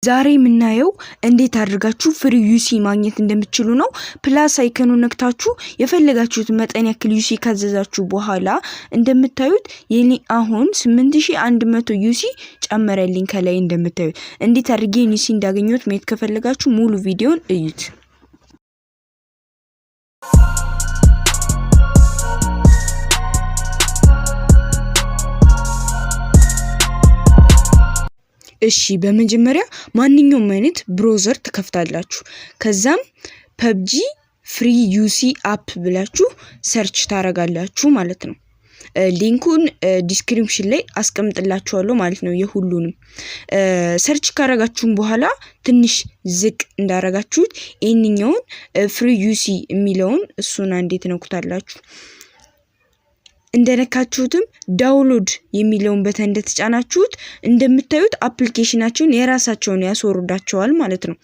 ዛሬ የምናየው እንዴት አድርጋችሁ ፍሪ ዩሲ ማግኘት እንደምትችሉ ነው። ፕላስ አይከኑን ነክታችሁ የፈለጋችሁት መጠን ያክል ዩሲ ካዘዛችሁ በኋላ እንደምታዩት የኔ አሁን 8100 ዩሲ ጨመረልኝ። ከላይ እንደምታዩት እንዴት አድርጌ ዩሲ እንዳገኘሁት ማየት ከፈለጋችሁ ሙሉ ቪዲዮን እዩት። እሺ በመጀመሪያ ማንኛውም አይነት ብራውዘር ተከፍታላችሁ። ከዛም PUBG ፍሪ ዩሲ አፕ ብላችሁ ሰርች ታረጋላችሁ ማለት ነው። ሊንኩን ዲስክሪፕሽን ላይ አስቀምጥላችኋለሁ ማለት ነው። የሁሉንም ሰርች ካረጋችሁም በኋላ ትንሽ ዝቅ እንዳረጋችሁት ይሄንኛውን ፍሪ ዩሲ የሚለውን እሱን አንዴት ነኩታላችሁ። እንደነካችሁትም ዳውንሎድ የሚለውን በተን እንደተጫናችሁት እንደምታዩት አፕሊኬሽናቸውን የራሳቸውን ያስወርዳቸዋል ማለት ነው።